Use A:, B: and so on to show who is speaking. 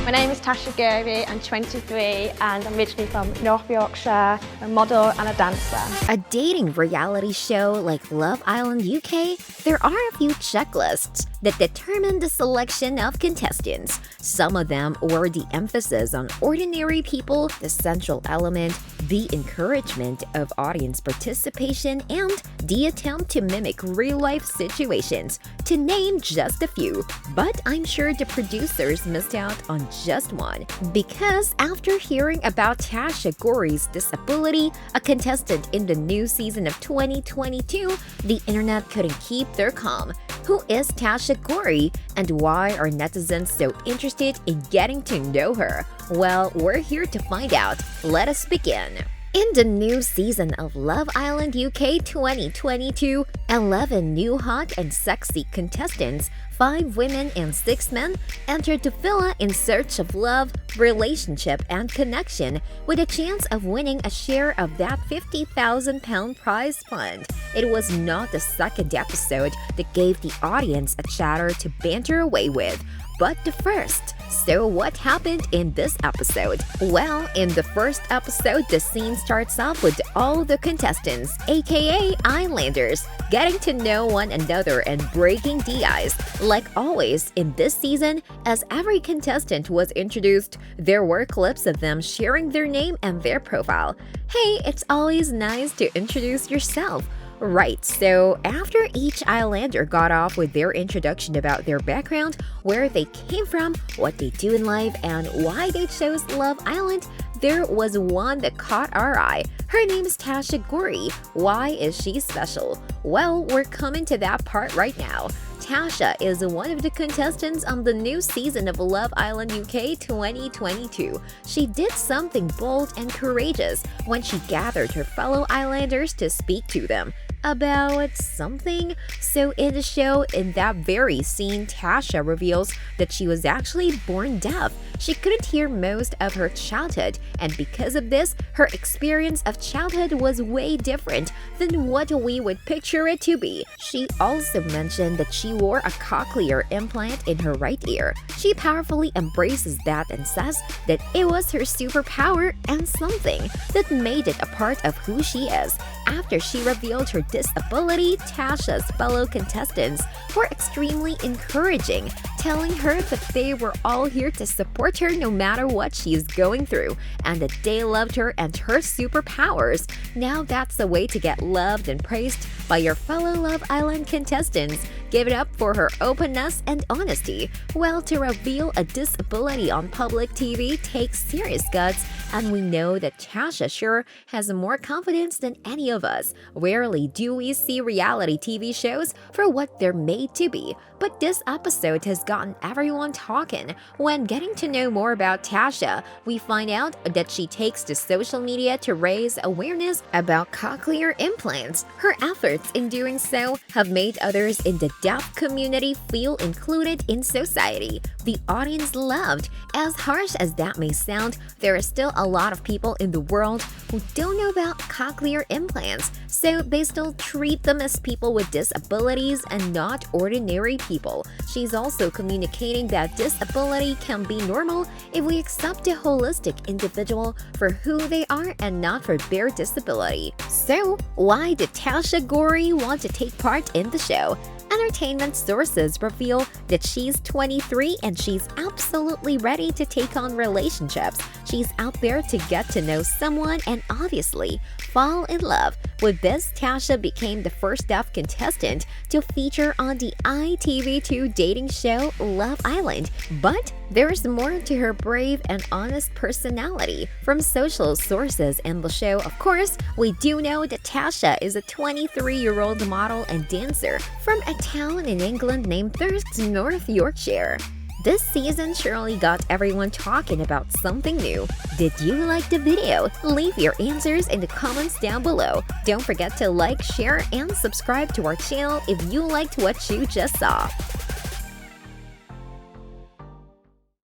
A: My name is Tasha Ghouri, I'm 23 and I'm originally from North Yorkshire, a model and a dancer.
B: A dating reality show like Love Island UK, there are a few checklists that determine the selection of contestants. Some of them were the emphasis on ordinary people, the central element, the encouragement of audience participation, and the attempt to mimic real-life situations, to name just a few. But I'm sure the producers missed out on just one, because after hearing about Tasha Ghouri's disability, a contestant in the new season of 2022, the internet couldn't keep their calm. Who is Tasha Ghouri, and why are netizens so interested in getting to know her? Well, we're here to find out. Let us begin. In the new season of Love Island UK 2022, 11 new hot and sexy contestants, 5 women and 6 men, entered the villa in search of love, relationship, and connection, with a chance of winning a share of that £50,000 prize fund. It was not the second episode that gave the audience a chatter to banter away with, but the first. So what happened in this episode? Well, in the first episode, the scene starts off with all the contestants, aka Islanders, getting to know one another and breaking the ice. Like always in this season, as every contestant was introduced, there were clips of them sharing their name and their profile. Hey, it's always nice to introduce yourself. Right, so after each Islander got off with their introduction about their background, where they came from, what they do in life, and why they chose Love Island, there was one that caught our eye. Her name is Tasha Ghouri. Why is she special? Well, we're coming to that part right now. Tasha is one of the contestants on the new season of Love Island UK 2022. She did something bold and courageous when she gathered her fellow Islanders to speak to them about something. So in the show, in that very scene, Tasha reveals that she was actually born deaf. She couldn't hear most of her childhood, and because of this, her experience of childhood was way different than what we would picture it to be. She also mentioned that she wore a cochlear implant in her right ear. She powerfully embraces that and says that it was her superpower and something that made it a part of who she is. After she revealed her disability, Tasha's fellow contestants were extremely encouraging, telling her that they were all here to support her no matter what she is going through, and that they loved her and her superpowers. Now that's the way to get loved and praised by your fellow Love Island contestants. Give it up for her openness and honesty. Well, to reveal a disability on public TV takes serious guts, and we know that Tasha sure has more confidence than any of us. Rarely do we see reality TV shows for what they're made to be, but this episode has gotten everyone talking. When getting to know more about Tasha, we find out that she takes to social media to raise awareness about cochlear implants. Her efforts in doing so have made others in the deaf community feel included in society. The audience loved. As harsh as that may sound, there are still a lot of people in the world who don't know about cochlear implants, so they still treat them as people with disabilities and not ordinary people. She's also communicating that disability can be normal if we accept a holistic individual for who they are and not for their disability. So, why did Tasha Ghouri want to take part in the show? Entertainment sources reveal that she's 23 and she's absolutely ready to take on relationships. She's out there to get to know someone and obviously fall in love. With this, Tasha became the first deaf contestant to feature on the ITV2 dating show Love Island. But there's more to her brave and honest personality. From social sources in the show, of course, we do know that Tasha is a 23-year-old model and dancer from a town in England named Thirsk, North Yorkshire. This season surely got everyone talking about something new. Did you like the video? Leave your answers in the comments down below. Don't forget to like, share, and subscribe to our channel if you liked what you just saw.